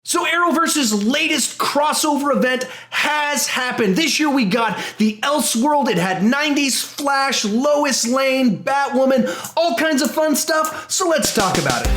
So Arrowverse's latest crossover event has happened. This year we got the Elseworld. It had 90s Flash, Lois Lane, Batwoman, all kinds of fun stuff. So let's talk about it.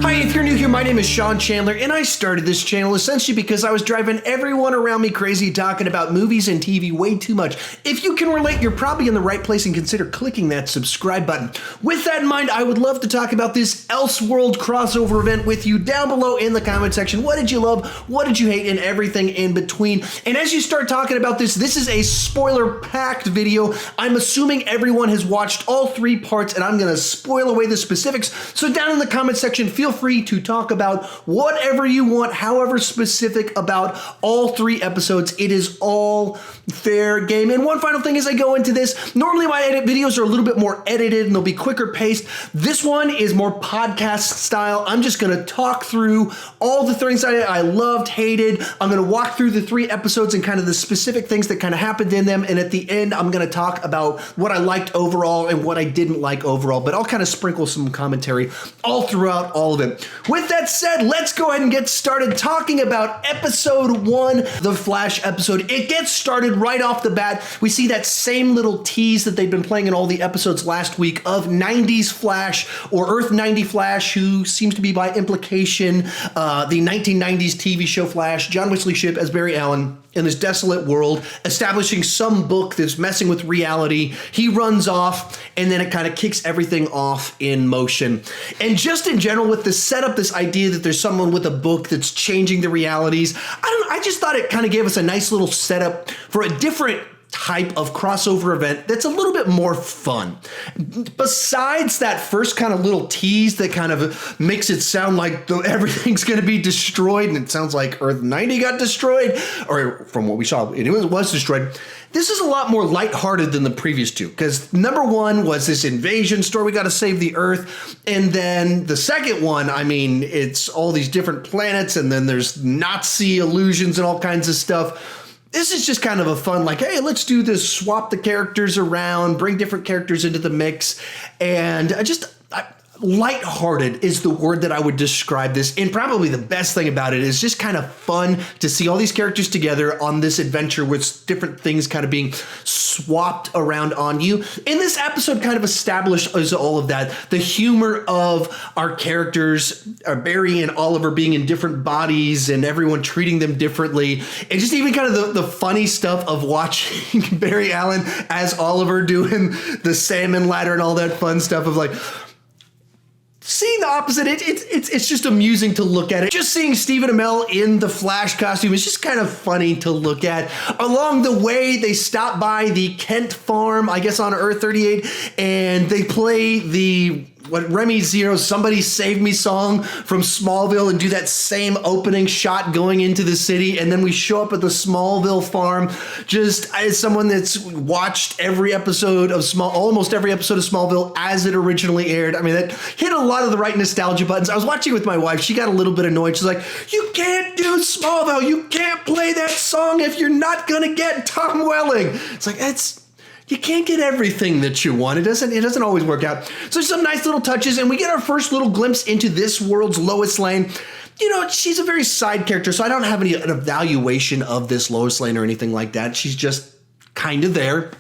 Hi, if you're new here, my name is SeanChandler, and I started this channel essentially because I was driving everyone around me crazy talking about movies and TV way too much. If you can relate, you're probably in the right place and consider clicking that subscribe button. With that in mind, I would love to talk about this Elseworld crossover event with you down below in the comment section. What did you love? What did you hate? And everything in between. And as you start talking about this is a spoiler-packed video. I'm assuming everyone has watched all 3 parts, and I'm going to spoil away the specifics. So down in the comment section, feel free to talk about whatever you want, however specific about all 3 episodes. It is all fair game. And one final thing as I go into this, normally my edit videos are a little bit more edited and they'll be quicker paced. This one is more podcast style. I'm just going to talk through all the things I loved, hated. I'm going to walk through the 3 episodes and kind of the specific things that kind of happened in them. And at the end, I'm going to talk about what I liked overall and what I didn't like overall. But I'll kind of sprinkle some commentary all throughout all of it. With that said, let's go ahead and get started talking about episode 1, the Flash episode. It gets started right off the bat. We see that same little tease that they've been playing in all the episodes last week of 90s Flash, or Earth 90 Flash, who seems to be by implication the 1990s TV show Flash, John Wesley Shipp as Barry Allen, in this desolate world, establishing some book that's messing with reality. He runs off, and then it kind of kicks everything off in motion. And just in general, with the setup, this idea that there's someone with a book that's changing the realities, I just thought it kind of gave us a nice little setup for a different type of crossover event that's a little bit more fun. Besides that first kind of little tease that kind of makes it sound like everything's going to be destroyed, and it sounds like Earth 90 got destroyed, or from what we saw, it was destroyed. This is a lot more lighthearted than the previous 2, because number 1 was this invasion story, we got to save the Earth, and then the second one, I mean, it's all these different planets, and then there's Nazi illusions and all kinds of stuff. This is just kind of a fun, like, hey, let's do this, swap the characters around, bring different characters into the mix, and lighthearted is the word that I would describe this. And probably the best thing about it is just kind of fun to see all these characters together on this adventure with different things kind of being swapped around on you. And this episode kind of establishes all of that. The humor of our characters, Barry and Oliver being in different bodies and everyone treating them differently. And just even kind of the funny stuff of watching Barry Allen as Oliver doing the salmon ladder and all that fun stuff of like, seeing the opposite, it's just amusing to look at it. Just seeing Stephen Amell in the Flash costume is just kind of funny to look at. Along the way, they stop by the Kent farm, I guess on Earth 38, and they play the Remy Zero's Somebody Save Me song from Smallville and do that same opening shot going into the city. And then we show up at the Smallville farm. Just as someone that's watched every episode of almost every episode of Smallville as it originally aired. I mean, that hit a lot of the right nostalgia buttons. I was watching with my wife. She got a little bit annoyed. She's like, you can't do Smallville. You can't play that song if you're not going to get Tom Welling. It's like, you can't get everything that you want. It doesn't always work out. So there's some nice little touches, and we get our first little glimpse into this world's Lois Lane. You know, she's a very side character, so I don't have an evaluation of this Lois Lane or anything like that. She's just kind of there.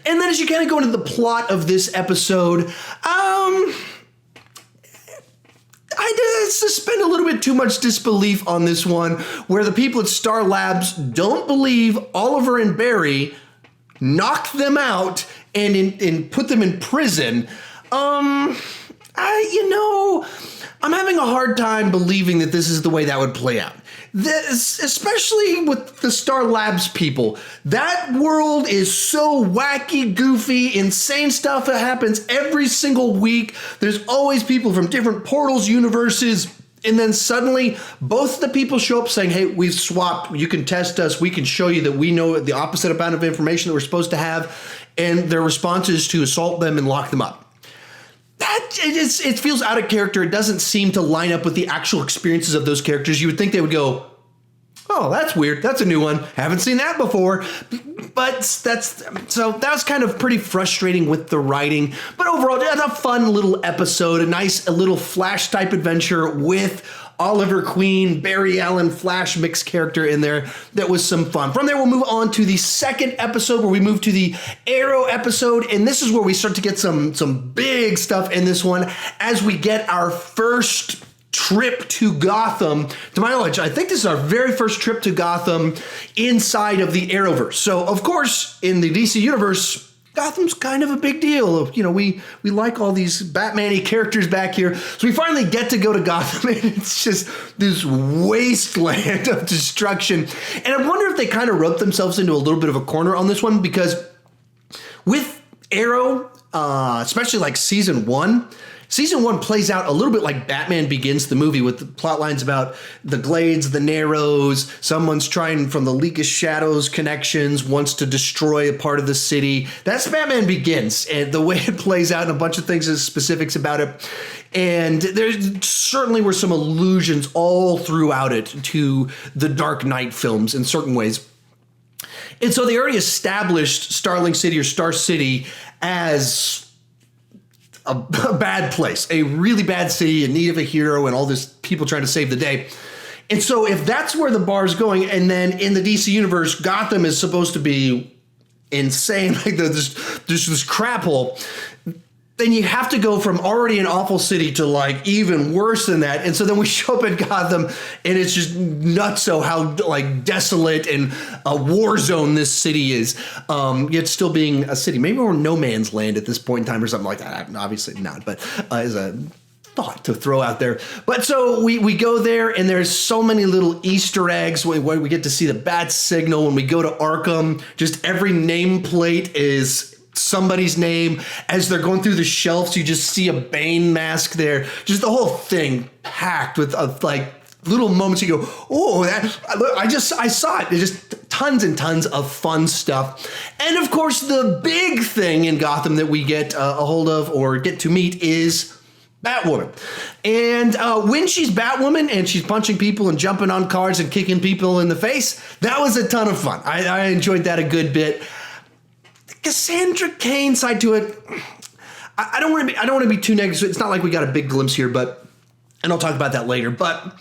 And then as you kind of go into the plot of this episode, I suspend a little bit too much disbelief on this one, where the people at Star Labs don't believe Oliver and Barry knocked them out and put them in prison. I'm having a hard time believing that this is the way that would play out. This, especially with the Star Labs people. That world is so wacky, goofy, insane stuff that happens every single week. There's always people from different portals, universes. And then suddenly, both the people show up saying, hey, we've swapped. You can test us. We can show you that we know the opposite amount of information that we're supposed to have. And their response is to assault them and lock them up. It feels out of character. It doesn't seem to line up with the actual experiences of those characters. You would think they would go, Oh, that's weird. That's a new one. Haven't seen that before. But that was kind of pretty frustrating with the writing. But overall, it's a fun little episode, a little Flash type adventure with Oliver Queen, Barry Allen, Flash mixed character in there. That was some fun. From there, we'll move on to the second episode where we move to the Arrow episode. And this is where we start to get some big stuff in this one as we get our first trip to Gotham. To my knowledge, I think this is our very first trip to Gotham inside of the Arrowverse. So, of course, in the DC universe, Gotham's kind of a big deal. You know, we like all these Batman-y characters back here. So we finally get to go to Gotham, and it's just this wasteland of destruction. And I wonder if they kind of wrote themselves into a little bit of a corner on this one, because with Arrow, especially like season one plays out a little bit like Batman Begins, the movie, with the plot lines about the Glades, the Narrows, someone's trying from the League of Shadows connections, wants to destroy a part of the city. That's Batman Begins, and the way it plays out and a bunch of things and specifics about it. And there certainly were some allusions all throughout it to the Dark Knight films in certain ways. And so they already established Starling City or Star City as a bad place, a really bad city in need of a hero and all this people trying to save the day. And so if that's where the bar's going, and then in the DC universe, Gotham is supposed to be insane, like there's this crap hole, then you have to go from already an awful city to like even worse than that. And so then we show up at Gotham, and it's just nutso how like desolate and a war zone this city is. Yet still being a city. Maybe we're no man's land at this point in time or something like that. Obviously not, but as a thought to throw out there. But so we go there, and there's so many little Easter eggs when we get to see the bat signal. When we go to Arkham, just every nameplate is somebody's name. As they're going through the shelves, you just see a Bane mask there. Just the whole thing packed with like little moments you go, oh, I saw it. There's just tons and tons of fun stuff. And of course, the big thing in Gotham that we get a hold of or get to meet is Batwoman. And when she's Batwoman and she's punching people and jumping on cars and kicking people in the face, that was a ton of fun. I enjoyed that a good bit. Cassandra Cain side to it, I don't want to be too negative. It's not like we got a big glimpse here, and I'll talk about that later. But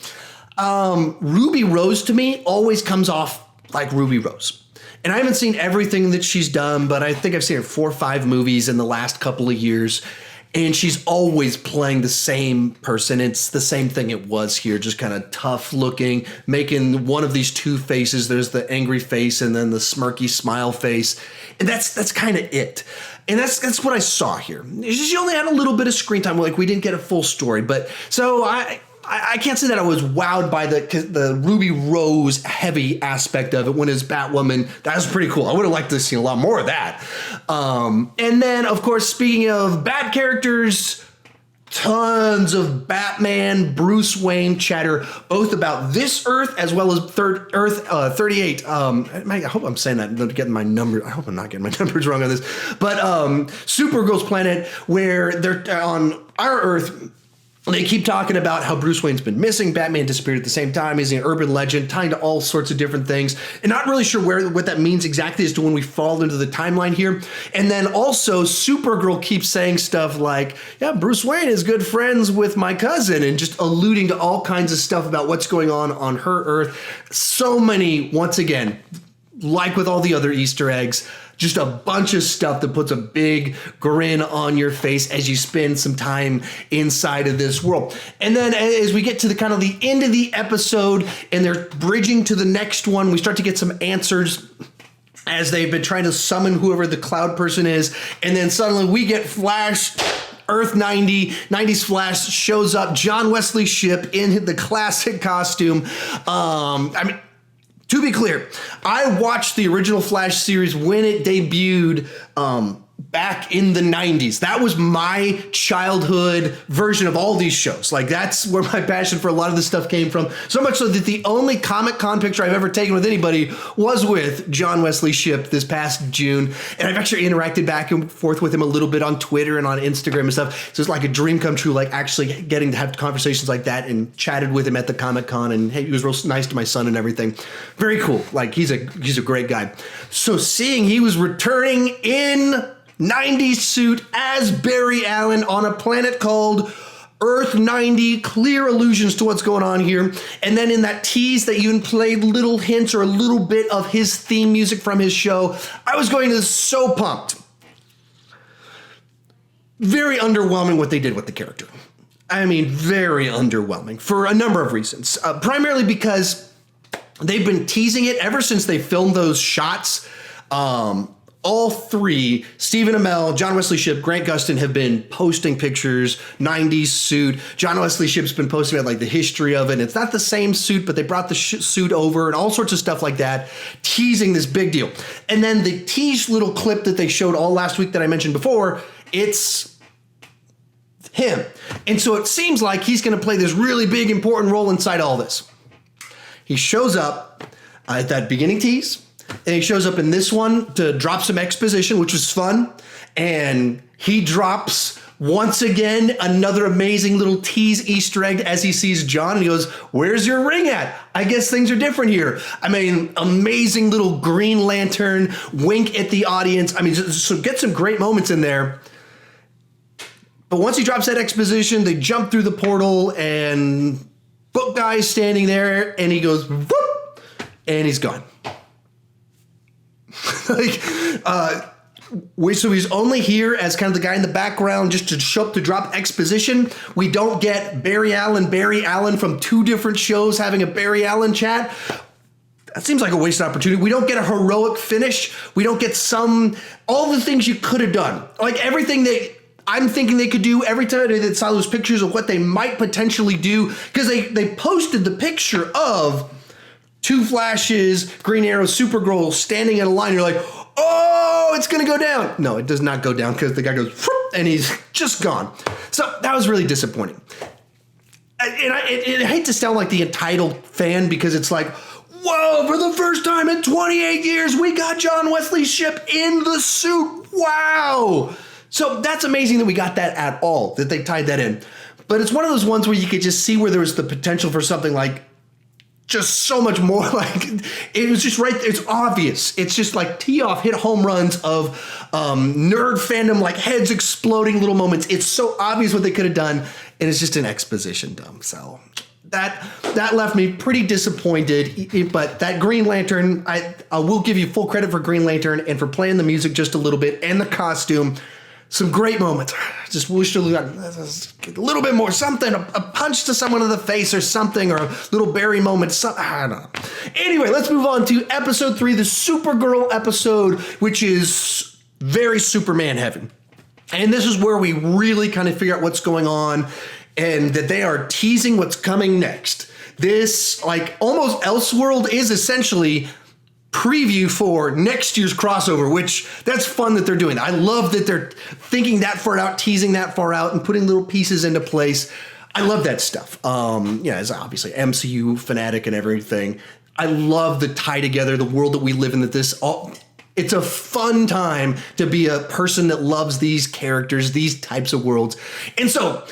Ruby Rose to me always comes off like Ruby Rose. And I haven't seen everything that she's done, but I think I've seen her 4 or 5 movies in the last couple of years. And she's always playing the same person. It's the same thing it was here, just kind of tough looking, making one of these two faces. There's the angry face and then the smirky smile face. And that's kind of it. And that's what I saw here. She only had a little bit of screen time. Like, we didn't get a full story. But so I can't say that I was wowed by the Ruby Rose heavy aspect of it when it's Batwoman. That was pretty cool. I would have liked to see a lot more of that. And then, of course, speaking of bad characters, tons of Batman, Bruce Wayne chatter, both about this Earth as well as Earth 38. I hope I'm saying that, getting my number. I hope I'm not getting my numbers wrong on this. But Supergirl's planet, where they're on our Earth. They keep talking about how Bruce Wayne's been missing. Batman disappeared at the same time. He's an urban legend, tying to all sorts of different things. And not really sure what that means exactly as to when we fall into the timeline here. And then also Supergirl keeps saying stuff like, yeah, Bruce Wayne is good friends with my cousin, and just alluding to all kinds of stuff about what's going on her Earth. So many, once again, like with all the other Easter eggs, just a bunch of stuff that puts a big grin on your face as you spend some time inside of this world. And then as we get to the kind of the end of the episode and they're bridging to the next one, we start to get some answers as they've been trying to summon whoever the cloud person is. And then suddenly we get Flash. Earth 90s Flash shows up. John Wesley Shipp in the classic costume. To be clear, I watched the original Flash series when it debuted back in the 90s. That was my childhood version of all these shows. Like, that's where my passion for a lot of this stuff came from. So much so that the only Comic-Con picture I've ever taken with anybody was with John Wesley Shipp this past June. And I've actually interacted back and forth with him a little bit on Twitter and on Instagram and stuff. So it's like a dream come true, like actually getting to have conversations like that, and chatted with him at the Comic-Con, and hey, he was real nice to my son and everything. Very cool. Like, he's a great guy. So seeing he was returning in 90s suit as Barry Allen on a planet called Earth 90, clear allusions to what's going on here. And then in that tease that even played little hints or a little bit of his theme music from his show, I was going to so pumped. Very underwhelming what they did with the character. I mean, very underwhelming for a number of reasons. Primarily because they've been teasing it ever since they filmed those shots. All three, Stephen Amell, John Wesley Shipp, Grant Gustin, have been posting pictures, 90s suit. John Wesley Shipp's been posting about like the history of it. It's not the same suit, but they brought the suit over and all sorts of stuff like that, teasing this big deal. And then the tease little clip that they showed all last week that I mentioned before, it's him. And so it seems like he's going to play this really big, important role inside all this. He shows up at that beginning tease. And he shows up in this one to drop some exposition, which was fun. And he drops, once again, another amazing little tease Easter egg as he sees John. And he goes, "Where's your ring at? I guess things are different here." I mean, amazing little Green Lantern wink at the audience. I mean, so get some great moments in there. But once he drops that exposition, they jump through the portal and Book Guy's standing there. And he goes, "Whoop," and he's gone. So he's only here as kind of the guy in the background just to show up to drop exposition. We don't get Barry Allen from two different shows having a Barry Allen chat. That seems like a wasted opportunity. We don't get a heroic finish. We don't get all the things you could have done. Like everything that I'm thinking they could do every time they saw those pictures of what they might potentially do. Because they posted the picture of two Flashes, Green Arrow, Supergirl standing in a line. You're like, oh, it's going to go down. No, it does not go down because the guy goes, and he's just gone. So that was really disappointing. And I hate to sound like the entitled fan because it's like, whoa, for the first time in 28 years, we got John Wesley Shipp in the suit. Wow. So that's amazing that we got that at all, that they tied that in. But it's one of those ones where you could just see where there was the potential for something like just so much more. Like it was just right there. It's obvious. It's just like tee off, hit home runs of nerd fandom, like heads exploding little moments. It's so obvious what they could have done. And it's just an exposition dump. So that left me pretty disappointed. But that Green Lantern, I will give you full credit for Green Lantern and for playing the music just a little bit and the costume. Some great moments. Just wish to got a little bit more, something, a punch to someone in the face or something, or a little Barry moment. I don't know. Anyway, let's move on to episode 3, the Supergirl episode, which is very Superman heavy. And this is where we really kind of figure out what's going on and that they are teasing what's coming next. This, like, almost Elseworld is essentially preview for next year's crossover, which that's fun that they're doing. I love that they're thinking that far out, teasing that far out, and putting little pieces into place. I love that stuff. As obviously MCU fanatic and everything, I love the tie together, the world that we live in, it's a fun time to be a person that loves these characters, these types of worlds. And so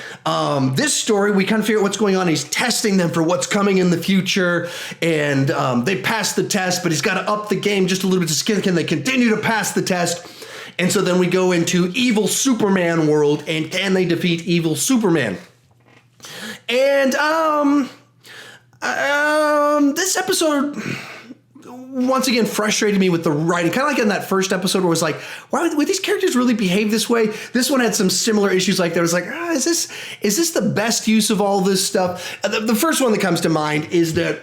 this story, we kind of figure out what's going on. He's testing them for what's coming in the future. And they passed the test, but he's got to up the game just a little bit to skin. Can they continue to pass the test? And so then we go into evil Superman world. And can they defeat evil Superman? And this episode once again frustrated me with the writing, kind of like in that first episode where it was like, why would these characters really behave this way? This one had some similar issues like there was like, is this the best use of all this stuff? The first one that comes to mind is that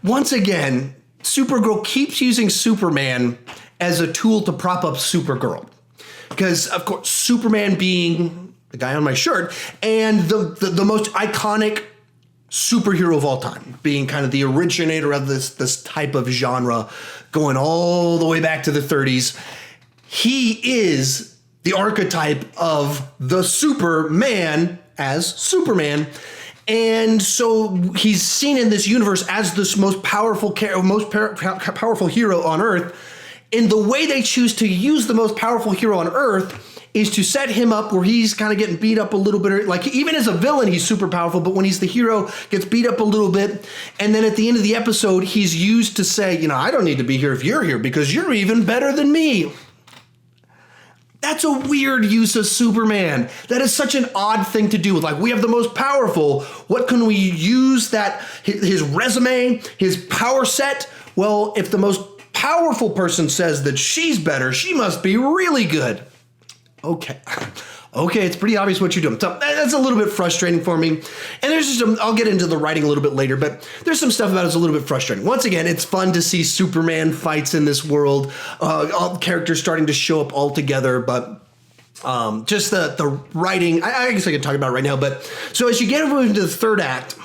once again, Supergirl keeps using Superman as a tool to prop up Supergirl. Because of course, Superman being the guy on my shirt and the most iconic superhero of all time, being kind of the originator of this type of genre, going all the way back to the 30s. He is the archetype of the Superman as Superman. And so he's seen in this universe as this most powerful powerful hero on Earth. And the way they choose to use the most powerful hero on Earth is to set him up where he's kind of getting beat up a little bit. Like, even as a villain, he's super powerful, but when he's the hero, gets beat up a little bit. And then at the end of the episode, he's used to say, I don't need to be here if you're here because you're even better than me. That's a weird use of Superman. That is such an odd thing to do. Like, we have the most powerful. What can we use that, his resume, his power set? Well, if the most powerful person says that she's better, she must be really good. Okay, it's pretty obvious what you're doing. So that's a little bit frustrating for me. And there's just, I'll get into the writing a little bit later, but there's some stuff about it's a little bit frustrating. Once again, it's fun to see Superman fights in this world, all the characters starting to show up all together, but just the writing, I guess I could talk about it right now. But so as you get into the third act,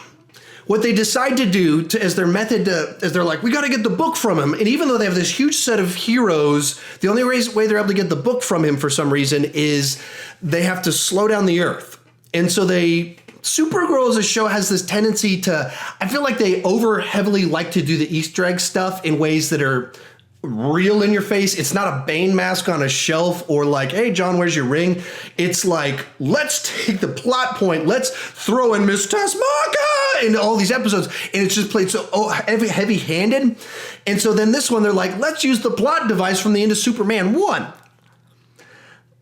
what they decide to do as their method is they're like, we got to get the book from him. And even though they have this huge set of heroes, the only way they're able to get the book from him for some reason is they have to slow down the Earth. And so Supergirl as a show has this tendency to, I feel like they heavily like to do the Easter egg stuff in ways that are real in your face. It's not a Bane mask on a shelf or like, hey, John, where's your ring? It's like, let's take the plot point. Let's throw in Miss Tasmaka in all these episodes. And it's just played so heavy-handed. And so then this one, they're like, let's use the plot device from the end of Superman 1.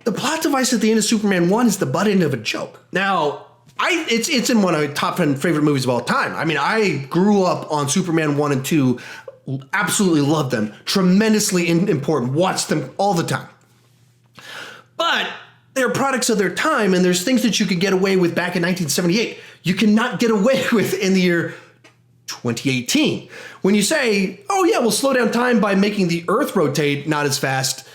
The plot device at the end of Superman 1 is the butt end of a joke. Now, it's in one of my top 10 favorite movies of all time. I mean, I grew up on Superman 1 and 2, absolutely loved them, tremendously important, watched them all the time. But they're products of their time, and there's things that you could get away with back in 1978 you cannot get away with in the year 2018. When you say, oh yeah, we'll slow down time by making the Earth rotate not as fast,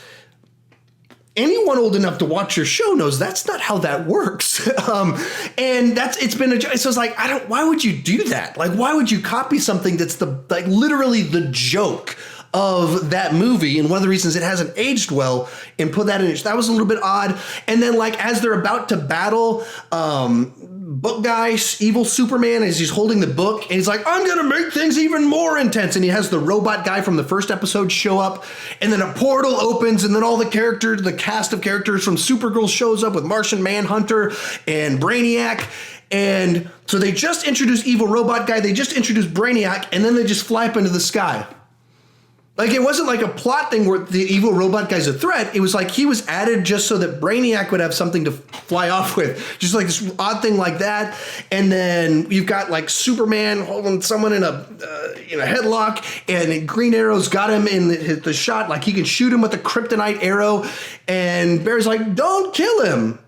anyone old enough to watch your show knows that's not how that works. And it's been so it's like, why would you do that? Like, why would you copy something that's literally the joke of that movie? And one of the reasons it hasn't aged well and put that in it, that was a little bit odd. And then like, as they're about to battle, book guy, evil Superman, as he's holding the book and he's like, I'm going to make things even more intense. And he has the robot guy from the first episode show up, and then a portal opens, and then all the cast of characters from Supergirl shows up with Martian Manhunter and Brainiac. And so they just introduced evil robot guy. They just introduced Brainiac, and then they just fly up into the sky. Like, it wasn't like a plot thing where the evil robot guy's a threat. It was like he was added just so that Brainiac would have something to fly off with. Just like this odd thing like that. And then you've got like Superman holding someone in a headlock, and Green Arrow's got him in the shot. Like, he can shoot him with a kryptonite arrow. And Barry's like, don't kill him.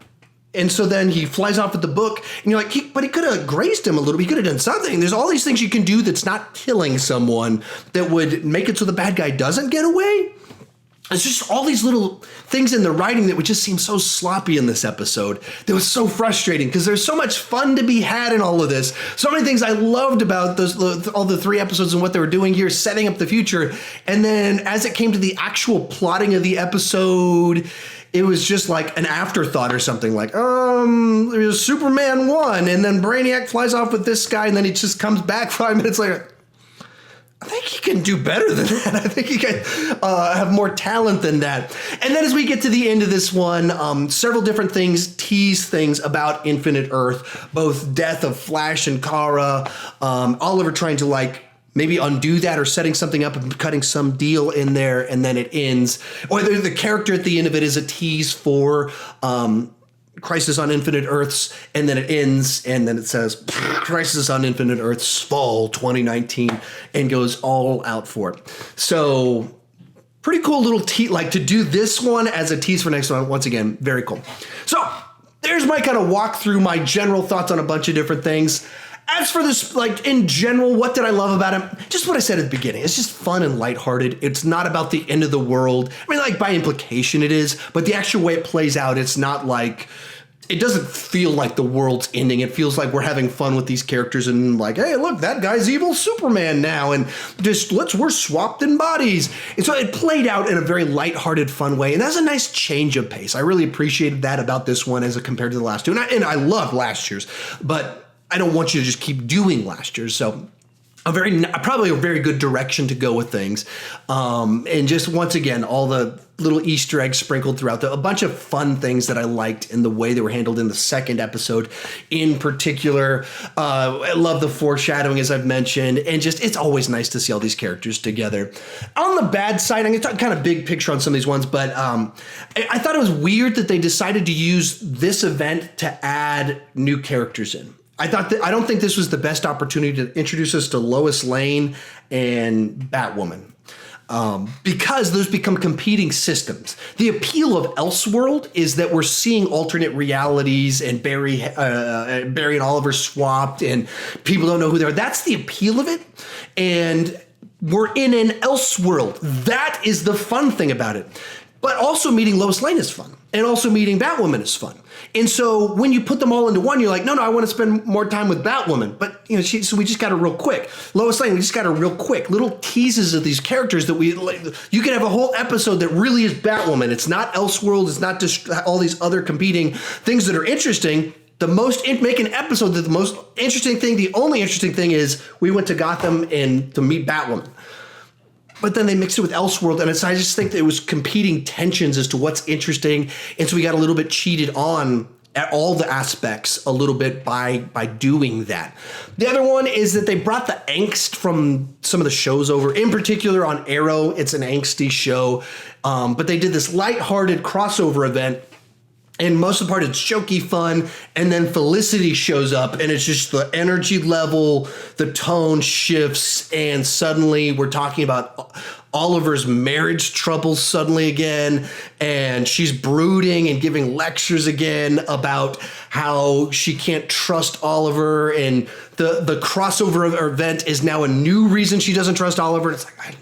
And so then he flies off with the book, and you're like, but he could have grazed him a little bit. He could have done something. There's all these things you can do that's not killing someone that would make it so the bad guy doesn't get away. It's just all these little things in the writing that would just seem so sloppy in this episode. That was so frustrating because there's so much fun to be had in all of this. So many things I loved about all the 3 episodes and what they were doing here, setting up the future. And then as it came to the actual plotting of the episode, it was just like an afterthought or something like, there's Superman 1, and then Brainiac flies off with this guy, and then he just comes back 5 minutes later. I think he can do better than that. I think he can have more talent than that. And then as we get to the end of this one, several different things tease things about Infinite Earth, both death of Flash and Kara, Oliver trying to like maybe undo that or setting something up and cutting some deal in there, and then it ends. Or the character at the end of it is a tease for Crisis on Infinite Earths, and then it ends, and then it says Crisis on Infinite Earths Fall 2019, and goes all out for it. So pretty cool little like to do this one as a tease for next one. Once again, very cool. So there's my kind of walk through my general thoughts on a bunch of different things. As for this, like in general, what did I love about him? Just what I said at the beginning. It's just fun and lighthearted. It's not about the end of the world. I mean, like by implication it is, but the actual way it plays out, it's not like it doesn't feel like the world's ending. It feels like we're having fun with these characters and like, hey, look, that guy's evil Superman now. And just we're swapped in bodies. And so it played out in a very lighthearted, fun way. And that's a nice change of pace. I really appreciated that about this one as compared to the last two. And I love last year's, but I don't want you to just keep doing last year's. So probably a very good direction to go with things. And just once again, all the little Easter eggs sprinkled throughout, a bunch of fun things that I liked in the way they were handled in the second episode in particular. I love the foreshadowing, as I've mentioned, and just it's always nice to see all these characters together. On the bad side, I'm going to talk kind of big picture on some of these ones, but I thought it was weird that they decided to use this event to add new characters in. I don't think this was the best opportunity to introduce us to Lois Lane and Batwoman, because those become competing systems. The appeal of Elseworld is that we're seeing alternate realities and Barry and Oliver swapped, and people don't know who they are. That's the appeal of it, and we're in an Elseworld. That is the fun thing about it. But also meeting Lois Lane is fun, and also meeting Batwoman is fun. And so when you put them all into one, you're like, no, I want to spend more time with Batwoman. But so we just got her real quick. Lois Lane, we just got her real quick. Little teases of these characters that you can have a whole episode that really is Batwoman. It's not Elseworld. It's not just all these other competing things that are interesting. Make an episode that the most interesting thing, the only interesting thing is we went to Gotham and to meet Batwoman. But then they mixed it with Elseworld, and I just think that it was competing tensions as to what's interesting, and so we got a little bit cheated on at all the aspects a little bit by doing that. The other one is that they brought the angst from some of the shows over. In particular on Arrow, it's an angsty show, but they did this lighthearted crossover event. And most of the part, it's jokey fun. And then Felicity shows up, and it's just the energy level, the tone shifts, and suddenly we're talking about Oliver's marriage troubles suddenly again. And she's brooding and giving lectures again about how she can't trust Oliver. And the crossover event is now a new reason she doesn't trust Oliver. It's like,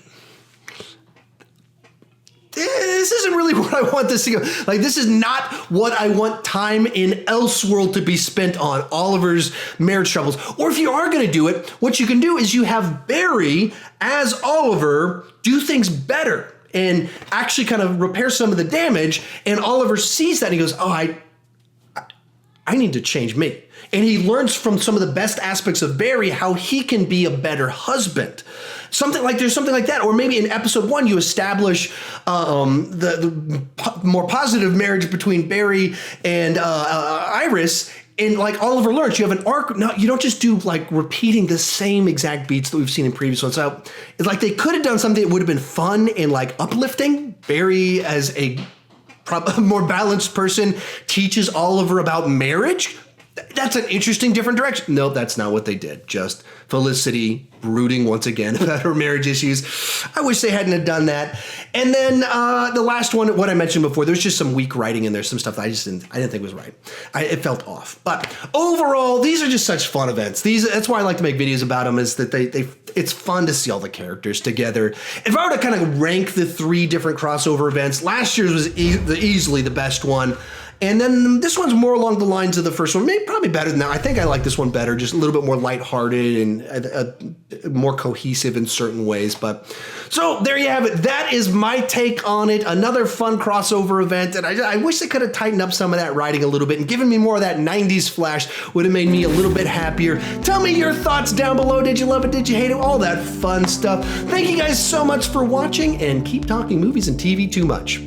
this isn't really what I want this to go. Like, this is not what I want time in Elseworld to be spent on, Oliver's marriage troubles. Or if you are going to do it, what you can do is you have Barry as Oliver do things better and actually kind of repair some of the damage. And Oliver sees that and he goes, oh, I need to change me. And he learns from some of the best aspects of Barry how he can be a better husband. There's something like that. Or maybe in episode 1, you establish the more positive marriage between Barry and Iris. And like Oliver learns, you have an arc. No, you don't just do like repeating the same exact beats that we've seen in previous ones. So it's like they could have done something that would have been fun and like uplifting. Barry as a more balanced person teaches Oliver about marriage. That's an interesting different direction. No, that's not what they did. Just Felicity brooding once again about her marriage issues. I wish they hadn't have done that. And then the last one, what I mentioned before, there's just some weak writing in there, some stuff that I didn't think was right. It felt off. But overall, these are just such fun events. That's why I like to make videos about them, is that it's fun to see all the characters together. If I were to kind of rank the 3 different crossover events, last year's was easily the best one. And then this one's more along the lines of the first one, maybe probably better than that. I think I like this one better, just a little bit more lighthearted and more cohesive in certain ways. But so there you have it. That is my take on it. Another fun crossover event. And I wish they could have tightened up some of that writing a little bit and given me more of that 90s flash. Would have made me a little bit happier. Tell me your thoughts down below. Did you love it? Did you hate it? All that fun stuff. Thank you guys so much for watching, and keep talking movies and TV too much.